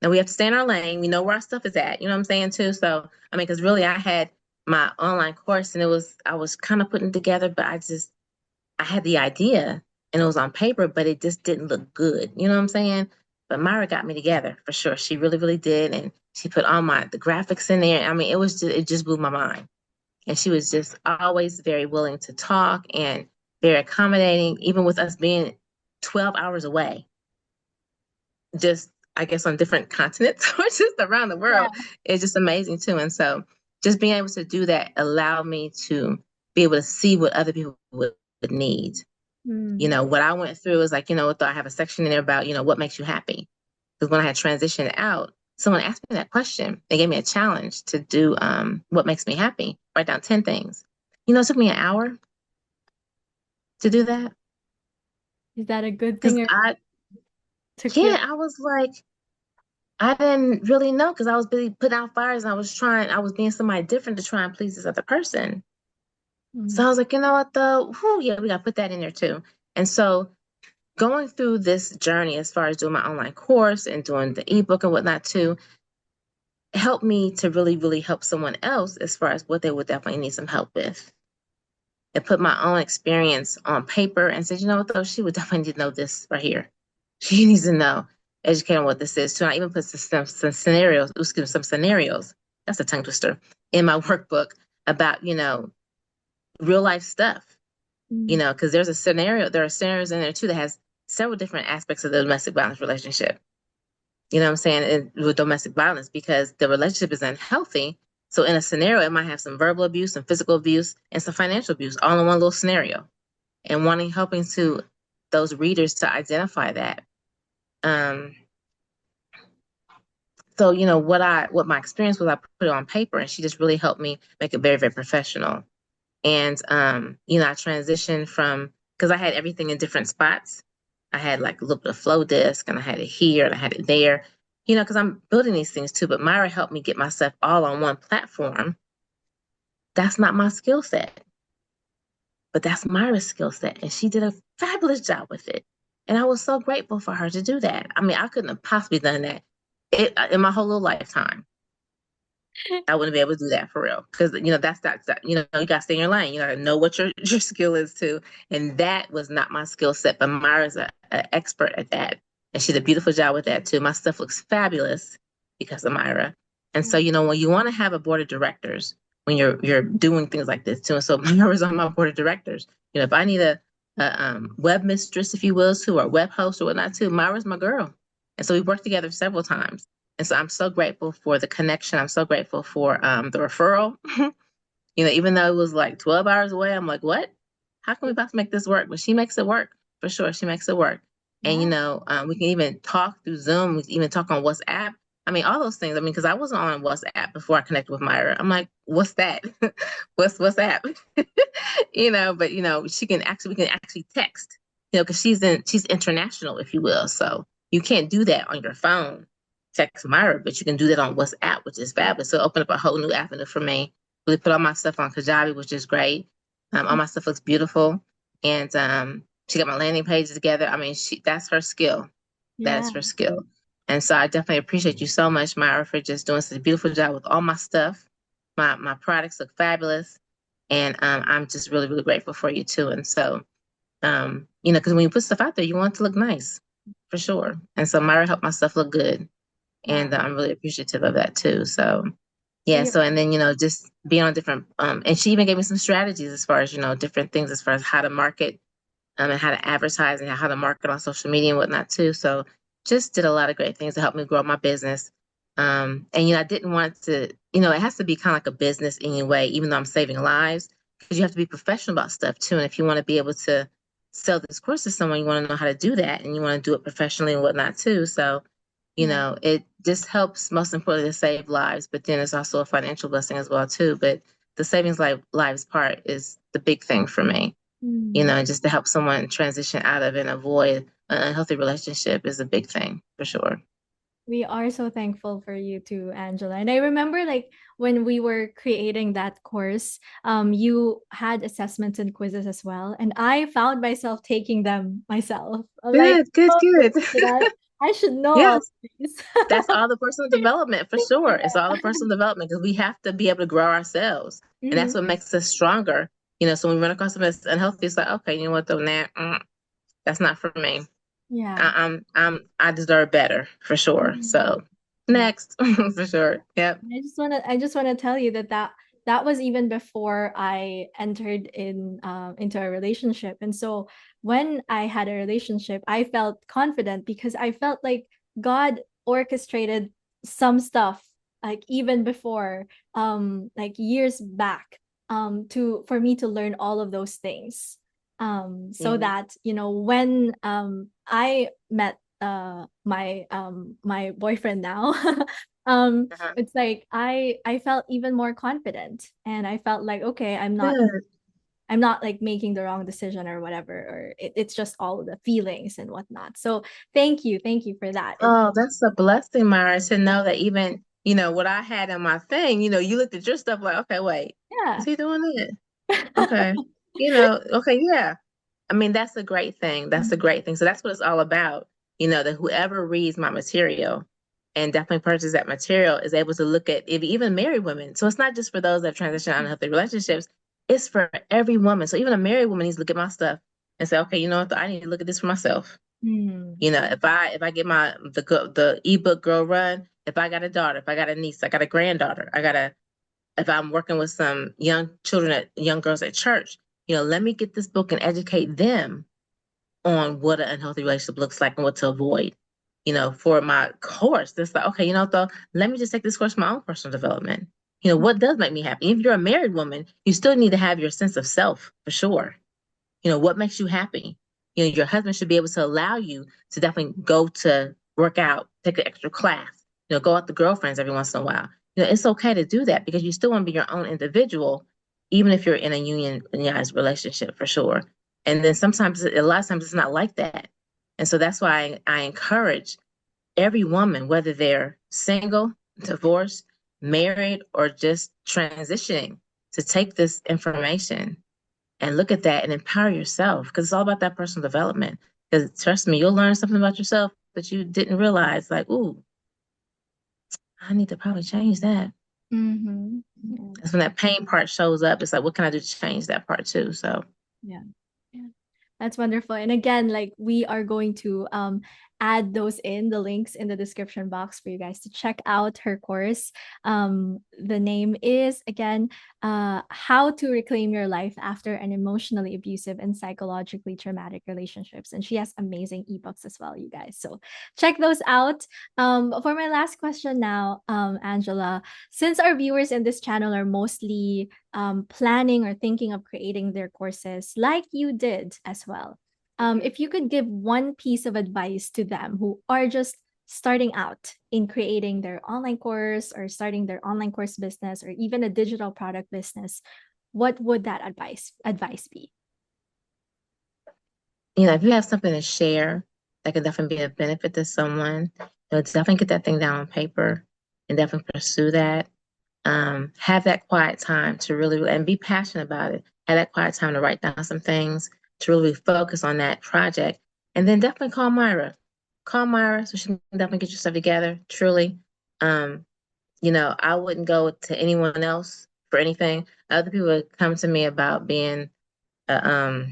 Now we have to stay in our lane. We know where our stuff is at. You know what I'm saying too? So I mean, because really I had my online course and I was kind of putting it together, but I had the idea and it was on paper, but it just didn't look good. You know what I'm saying? But Myra got me together for sure. She really, really did. And she put all the graphics in there. I mean, it just blew my mind. And she was just always very willing to talk and very accommodating, even with us being 12 hours away, just I guess on different continents or just around the world. Yeah. It's just amazing too. And so just being able to do that allowed me to be able to see what other people would need. Mm. What I went through is like, I have a section in there about, what makes you happy. Because when I had transitioned out, someone asked me that question. They gave me a challenge to do what makes me happy, write down 10 things. It took me an hour to do that. Is that a good Because thing, or took you? yeah, I was like, I didn't really know because I was busy putting out fires and I was being somebody different to try and please this other person. So Mm. I was like, you know what, though? Whew, yeah, we got to put that in there too. And so going through this journey as far as doing my online course and doing the ebook and whatnot too, helped me to really, really help someone else as far as what they would definitely need some help with. And put my own experience on paper and said, you know what, though, she would definitely need to know this right here. She needs to know, educate on what this is too. And I even put some scenarios, excuse me, some scenarios, that's a tongue twister, in my workbook about, real life stuff, Mm. because there are scenarios in there too that has several different aspects of the domestic violence relationship. You know what I'm saying? And with domestic violence, because the relationship is unhealthy. So in a scenario, it might have some verbal abuse, some physical abuse, and some financial abuse all in one little scenario. And helping to those readers to identify that. Um, so what my experience was, I put it on paper, and she just really helped me make it very, very professional. And I transitioned from because I had everything in different spots. I had like a little bit of flow disk, and I had it here, and I had it there. Because I'm building these things too. But Myra helped me get myself all on one platform. That's not my skill set, but that's Myra's skill set, and she did a fabulous job with it. And I was so grateful for her to do that. I mean, I couldn't have possibly done that in my whole little lifetime. I wouldn't be able to do that for real because you got to stay in your lane. You got to know what your your skill is too, and that was not my skill set. But Myra's an expert at that, and she did a beautiful job with that too. My stuff looks fabulous, because of Myra. And so, Yeah. when you want to have a board of directors, when you're doing things like this too. And so Myra's on my board of directors. If I need a web mistress, if you will, too, or web host or whatnot too, Myra's my girl. And so we worked together several times. And so I'm so grateful for the connection. I'm so grateful for the referral. Even though it was like 12 hours away, I'm like, what? How can we about to make this work? But she makes it work for sure. She makes it work. And, Yeah. we can even talk through Zoom. We can even talk on WhatsApp. I mean, all those things. I mean, because I wasn't on WhatsApp before I connected with Myra. I'm like, what's that? What's WhatsApp? But we can actually text. Because she's international, if you will. So you can't do that on your phone, text Myra, but you can do that on WhatsApp, which is fabulous. So it opened up a whole new avenue for me. Really put all my stuff on Kajabi, which is great. All my stuff looks beautiful, and she got my landing pages together. I mean, that's her skill. That Yeah. is her skill. And so I definitely appreciate you so much, Myra, for just doing such a beautiful job with all my stuff. My products look fabulous, and I'm just really, really grateful for you too. And so, because when you put stuff out there, you want it to look nice, for sure. And so Myra helped my stuff look good, Wow. and I'm really appreciative of that too. So yeah, We so and then just being on different and she even gave me some strategies as far as different things as far as how to market and how to advertise and how to market on social media and whatnot too. So just did a lot of great things to help me grow my business. And I didn't want to, it has to be kind of like a business anyway, even though I'm saving lives, because you have to be professional about stuff too. And if you want to be able to sell this course to someone, you want to know how to do that and you want to do it professionally and whatnot too. So Yeah. it just helps most importantly to save lives, but then it's also a financial blessing as well too. But the savings lives part is the big thing for me, Mm. just to help someone transition out of and avoid an unhealthy relationship is a big thing for sure. We are so thankful for you too, Angela. And I remember like when we were creating that course, you had assessments and quizzes as well. And I found myself taking them myself. I'm like, Good, good, oh, good. I should know all Yes, these. that's all the personal development for sure. Yeah. It's all the personal development because we have to be able to grow ourselves, and that's Mhm. what makes us stronger. So when we run across something that's unhealthy, it's like, okay, you know what, though, that's not for me. Yeah. I deserve better for sure. Mhm. So Yeah. next, for sure. Yep. I just wanna tell you that was even before I entered into a relationship. And so when I had a relationship, I felt confident because I felt like God orchestrated some stuff like even before like years back to for me to learn all of those things. So Yeah. that, when I met my boyfriend now, um Uh-huh. it's like I felt even more confident, and I felt like, okay, Good. I'm not like making the wrong decision or whatever, or it's just all of the feelings and whatnot. So thank you for that. Oh, that's a blessing, Myra, to know that even, what I had in my thing, you looked at your stuff like, okay, wait, is Yeah. he doing it? Okay. Okay, yeah. I mean, that's a great thing. That's a great thing. So that's what it's all about. That whoever reads my material and definitely purchases that material is able to look at it, even married women. So it's not just for those that transition out of unhealthy relationships, it's for every woman. So even a married woman needs to look at my stuff and say, okay, you know what? I need to look at this for myself. Mm. If I get the Ebook Girl Run, if I got a daughter, if I got a niece, I got a granddaughter, if I'm working with some young girls at church, let me get this book and educate them on what an unhealthy relationship looks like and what to avoid. For my course, it's like, okay, though, let me just take this course for my own personal development. What does make me happy? If you're a married woman, you still need to have your sense of self for sure. What makes you happy? Your husband should be able to allow you to definitely go to work out, take an extra class, go out to girlfriends every once in a while. It's okay to do that because you still want to be your own individual, even if you're in a unionized relationship for sure. And then a lot of times it's not like that. And so that's why I encourage every woman, whether they're single, divorced, married, or just transitioning, to take this information and look at that and empower yourself because it's all about that personal development. Because trust me, you'll learn something about yourself that you didn't realize. Like, ooh, I need to probably change that. Mm-hmm. Yeah. That's when that pain part shows up. It's like, what can I do to change that part too? So, Yeah. Yeah. That's wonderful. And again, like we are going to add those in the links in the description box for you guys to check out her course. The name is again, How to Reclaim Your Life After an Emotionally Abusive and Psychologically Traumatic Relationships. And she has amazing ebooks as well, you guys. So check those out. For my last question now, Angela, since our viewers in this channel are mostly planning or thinking of creating their courses like you did as well, if you could give one piece of advice to them who are just starting out in creating their online course or starting their online course business or even a digital product business, what would that advice be? If you have something to share that could definitely be a benefit to someone, definitely get that thing down on paper and definitely pursue that. Have that quiet time to really, and be passionate about it. Have that quiet time to write down some things, to really focus on that project. And then definitely call Myrra. Call Myrra so she can definitely get your stuff together, truly. Um, I wouldn't go to anyone else for anything. Other people would come to me about being, uh,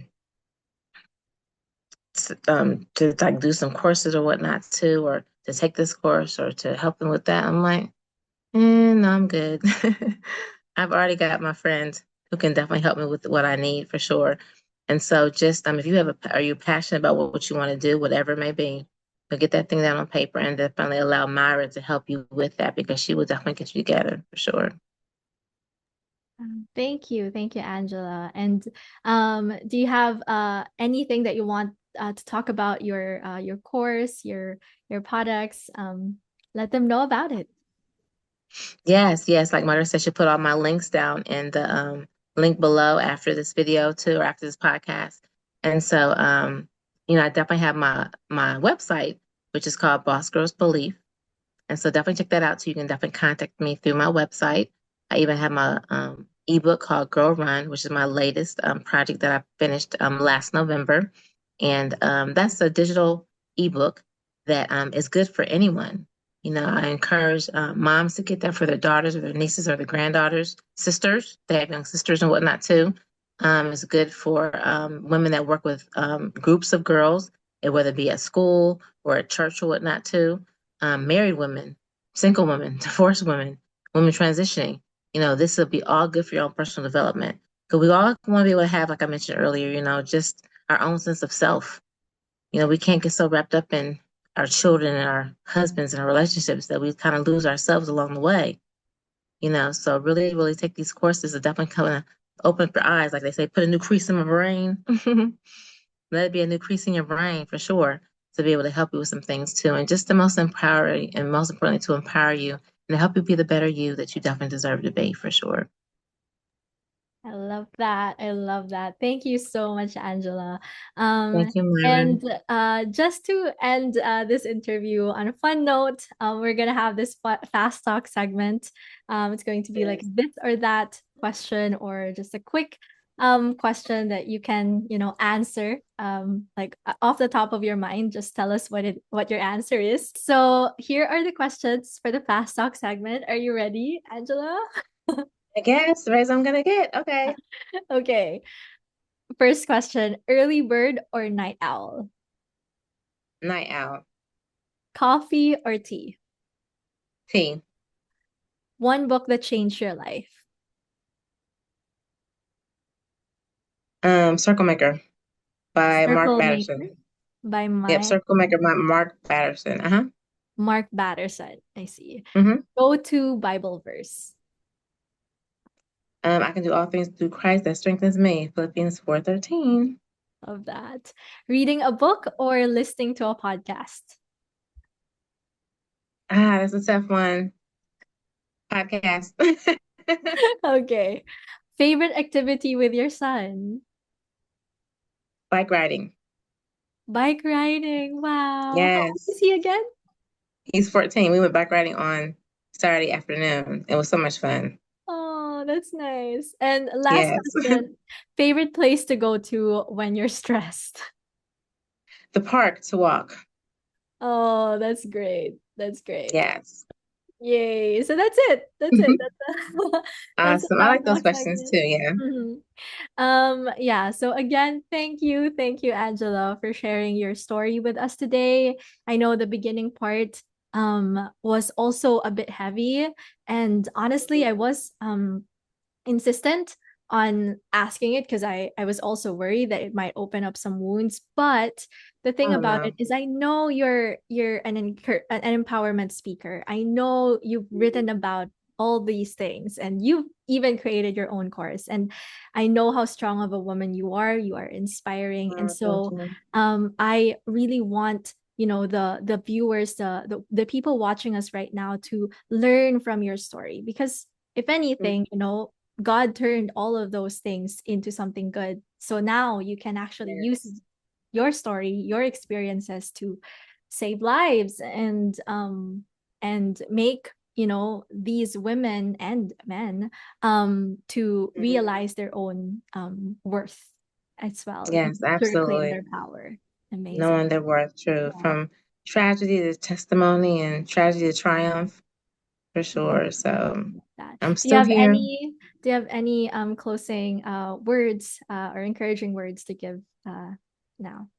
to like do some courses or whatnot too, or to take this course or to help them with that. I'm like, no, I'm good. I've already got my friends who can definitely help me with what I need for sure. And so just if you are you passionate about what you want to do, whatever it may be, but get that thing down on paper and definitely allow Myra to help you with that because she will definitely get you together for sure. Thank you, Angela. And do you have anything that you want to talk about your course, your products? Let them know about it. Yes, yes. Like Mother said, she put all my links down in the link below after this video too, or after this podcast. And so, I definitely have my website, which is called Boss Girls Belief. And so definitely check that out too. You can definitely contact me through my website. I even have my ebook called Girl Run, which is my latest project that I finished last November. And that's a digital ebook that is good for anyone. I encourage moms to get that for their daughters or their nieces or their granddaughters, sisters. They have young sisters and whatnot too. It's good for women that work with groups of girls, whether it be at school or at church or whatnot too. Married women, single women, divorced women, women transitioning. This will be all good for your own personal development. Because we all want to be able to have, like I mentioned earlier, just our own sense of self. We can't get so wrapped up in our children and our husbands and our relationships that we kind of lose ourselves along the way. So really, really take these courses to definitely kind of open up your eyes, like they say, put a new crease in my brain. Let it be a new crease in your brain for sure to be able to help you with some things too. And just the most empowering and most importantly to empower you and to help you be the better you that you definitely deserve to be for sure. I love that. I love that. Thank you so much, Angela. Thank you, Myron. And just to end this interview on a fun note, we're gonna have this fast talk segment. It's going to be like Yes. this or that question, or just a quick question that you can, answer like off the top of your mind. Just tell us what your answer is. So here are the questions for the fast talk segment. Are you ready, Angela? I guess raise I'm gonna get. Okay. Okay. First question, early bird or night owl? Night owl. Coffee or tea? Tea. One book that changed your life. Circle Maker by Mark Circle Maker Batterson. by Yep, Circle Maker by Mark Batterson. Uh-huh. Mark Batterson. I see. Mm-hmm. Go to Bible verse I can do all things through Christ that strengthens me. Philippians 4:13. of that. Reading a book or listening to a podcast? That's a tough one. Podcast. Okay. Favorite activity with your son? Bike riding. Bike riding. Wow. How old is Yes. he again? He's 14. We went bike riding on Saturday afternoon. It was so much fun. Oh, that's nice. And last Yes. question, favorite place to go to when you're stressed? The park to walk. Oh, that's great. That's great. Yes. Yay. So that's it. That's it. That's the Awesome. I talk like those talk questions segment. too. Yeah. Mhm. Yeah, so again, thank you, Angela, for sharing your story with us today. I know the beginning part was also a bit heavy, and honestly, I was insistent on asking it because I was also worried that it might open up some wounds. But the thing Oh about it no. is I know you're an empowerment speaker. I know you've written about all these things and you've even created your own course. And I know how strong of a woman you are. You are inspiring. And Oh, thank so you. I really want the viewers, the people watching us right now to learn from your story because if anything, God turned all of those things into something good. So now you can actually use Yes. your story, your experiences to save lives and make these women and men to Mhm. realize their own worth as well, Yes, to reclaim absolutely. their power. Amazing. Knowing their worth, true. Yeah. From tragedy to testimony and tragedy to triumph, for sure. So That. I'm Do you still have here. any closing words or encouraging words to give now?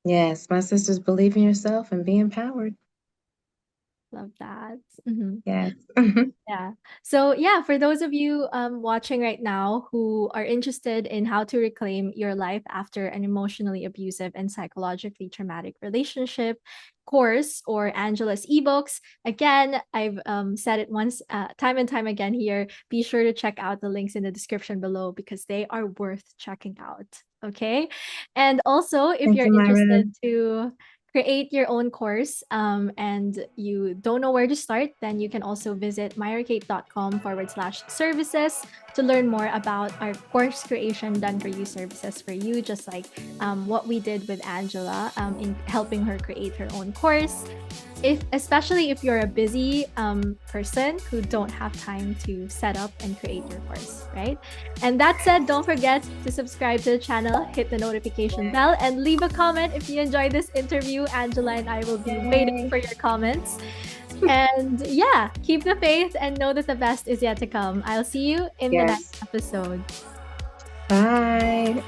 Yes, my sisters, believe in yourself and be empowered. Love that. Mhm. Yes. Yeah. So yeah, for those of you watching right now who are interested in how to reclaim your life after an emotionally abusive and psychologically traumatic relationship course or Angela's ebooks, again, I've said it once, time and time again here. Be sure to check out the links in the description below because they are worth checking out. Okay. And also, if Thank you're you, Myra. interested to create your own course and you don't know where to start, then you can also visit myrakate.com/services to learn more about our course creation done for you services for you, just like what we did with Angela in helping her create her own course. If especially if you're a busy person who don't have time to set up and create your course, right? And that said, don't forget to subscribe to the channel, hit the notification bell, and leave a comment if you enjoyed this interview. Angela and I will be waiting Yay. for your comments. And yeah, keep the faith and know that the best is yet to come. I'll see you in the next Yes. episode. Bye.